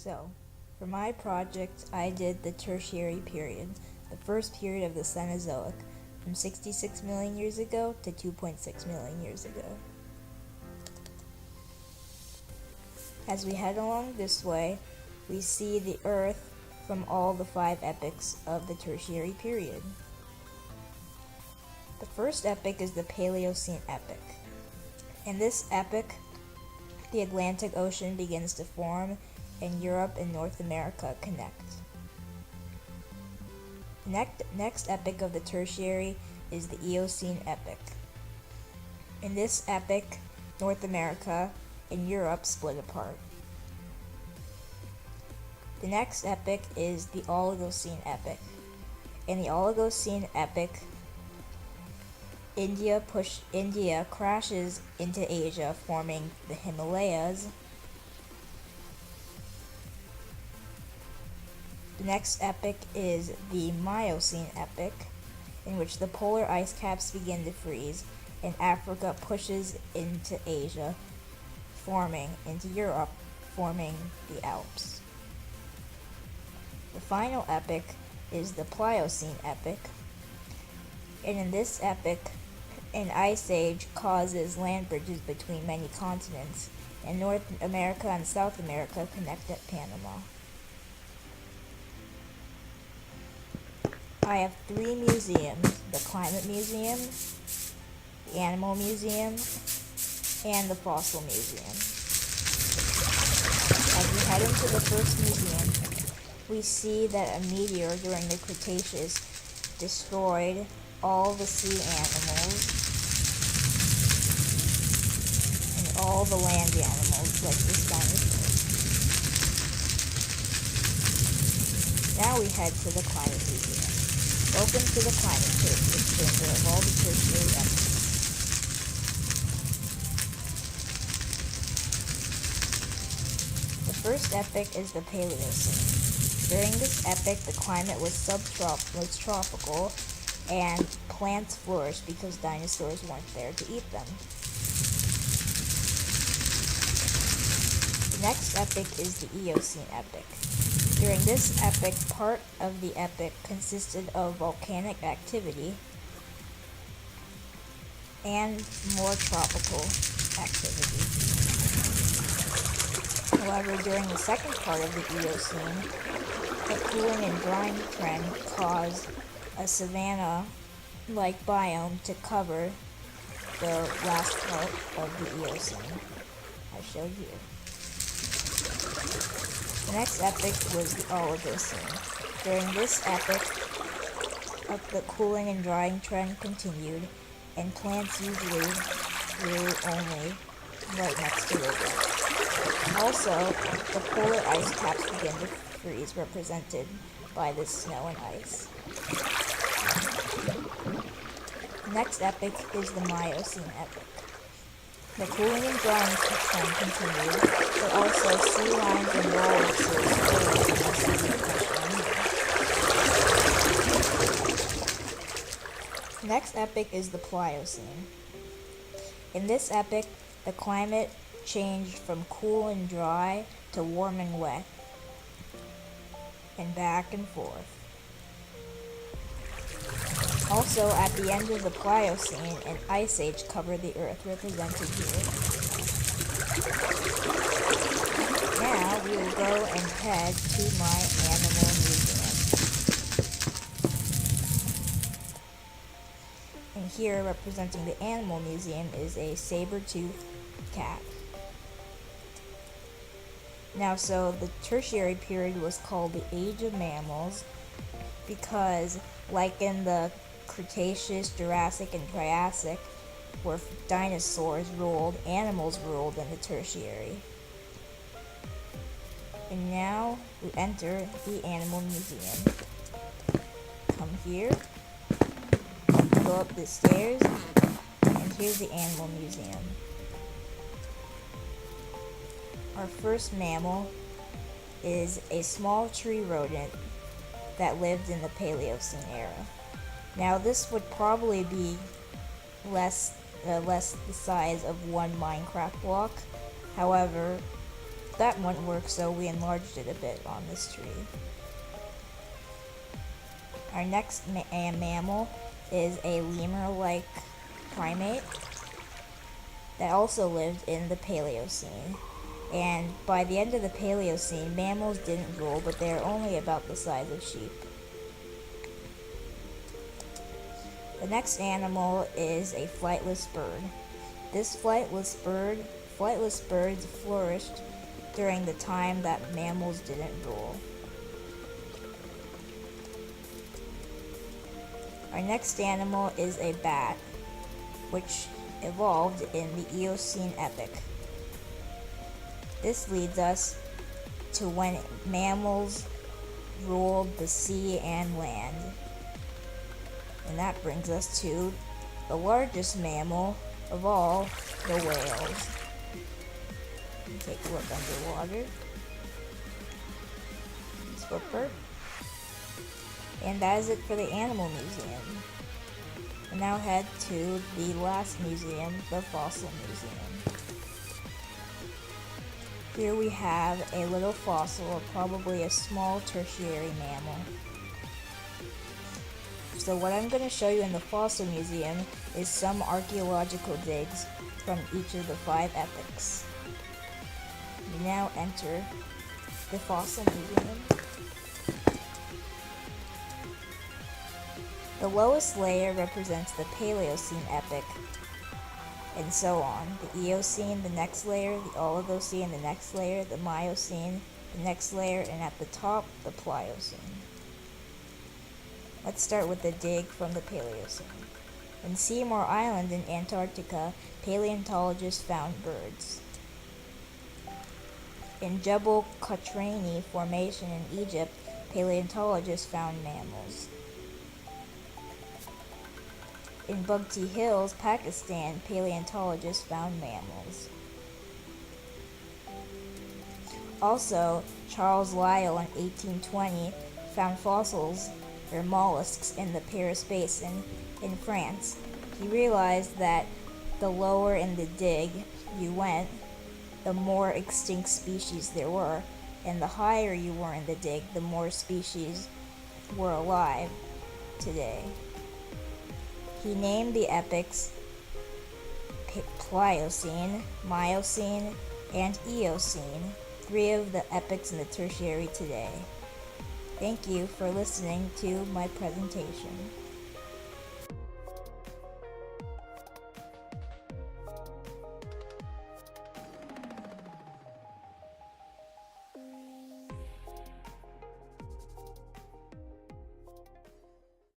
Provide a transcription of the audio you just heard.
So, for my project, I did the Tertiary period, the first period of the Cenozoic, from 66 million years ago to 2.6 million years ago. As we head along this way, we see the Earth from all the 5 epochs of the Tertiary period. The first epoch is the Paleocene epoch. In this epoch, the Atlantic Ocean begins to form and Europe and North America connect. The next epoch of the Tertiary is the Eocene epoch. In this epoch, North America and Europe split apart. The next epoch is the Oligocene epoch. In the Oligocene epoch, India crashes into Asia, forming the Himalayas. The next epoch is the Miocene epoch, in which the polar ice caps begin to freeze, and Africa pushes into Asia, into Europe, forming the Alps. The final epoch is the Pliocene epoch, and in this epoch, an ice age causes land bridges between many continents, and North America and South America connect at Panama. I have 3 museums: the Climate Museum, the Animal Museum, and the Fossil Museum. As we head into the first museum, we see that a meteor during the Cretaceous destroyed all the sea animals and all the land animals, like this dinosaur. Now we head to the Climate Museum. Welcome to the Climate Chamber of all the tertiary epochs. The first epoch is the Paleocene. During this epoch, the climate was tropical, and plants flourished because dinosaurs weren't there to eat them. The next epoch is the Eocene epoch. During this epoch, part of the epoch consisted of volcanic activity and more tropical activity. However, during the second part of the Eocene, a cooling and drying trend caused a savanna-like biome to cover the last part of the Eocene, I showed here. The next epoch was the Oligocene. During this epoch, the cooling and drying trend continued, and plants usually grew only right next to rivers. Also, the polar ice caps began to freeze, represented by the snow and ice. The next epoch is the Miocene epoch. The cooling and drying trend continued, but also sea lions and walruses flourished in the sea. The next epoch is the Pliocene. In this epoch, the climate changed from cool and dry to warm and wet, and back and forth. Also, at the end of the Pliocene, an ice age covered the Earth, represented here. Now we will go and head to my animal museum. And here, representing the animal museum, is a saber-toothed cat. Now, so the Tertiary period was called the Age of Mammals because, like in the Cretaceous, Jurassic, and Triassic, where dinosaurs ruled, animals ruled in the Tertiary. And now we enter the Animal Museum. Come here, go up the stairs, and here's the Animal Museum. Our first mammal is a small tree rodent that lived in the Paleocene era. Now this would probably be less the size of one Minecraft block. However, that wouldn't work, so we enlarged it a bit on this tree. Our next mammal is a lemur-like primate that also lived in the Paleocene. And by the end of the Paleocene, mammals didn't rule, but they are only about the size of sheep. The next animal is a flightless bird. This flightless birds flourished during the time that mammals didn't rule. Our next animal is a bat, which evolved in the Eocene epoch. This leads us to when mammals ruled the sea and land. And that brings us to the largest mammal of all, the whales. Take a look underwater. Swiffer. And that is it for the Animal Museum. And now head to the last museum, the Fossil Museum. Here we have a little fossil of probably a small tertiary mammal. So what I'm going to show you in the Fossil Museum is some archaeological digs from each of the 5 epochs. We now enter the Fossil Museum. The lowest layer represents the Paleocene epoch, and so on. The Eocene, the next layer, the Oligocene, the next layer, the Miocene, the next layer, and at the top, the Pliocene. Let's start with the dig from the Paleocene. In Seymour Island in Antarctica, paleontologists found birds. In Jebel Qatrani Formation in Egypt, paleontologists found mammals. In Bugti Hills, Pakistan, paleontologists found mammals. Also, Charles Lyell in 1820 found fossils or mollusks in the Paris Basin in France. He realized that the lower in the dig you went, the more extinct species there were, and the higher you were in the dig, the more species were alive today. He named the epochs Pliocene, Miocene, and Eocene, 3 of the epochs in the Tertiary today. Thank you for listening to my presentation.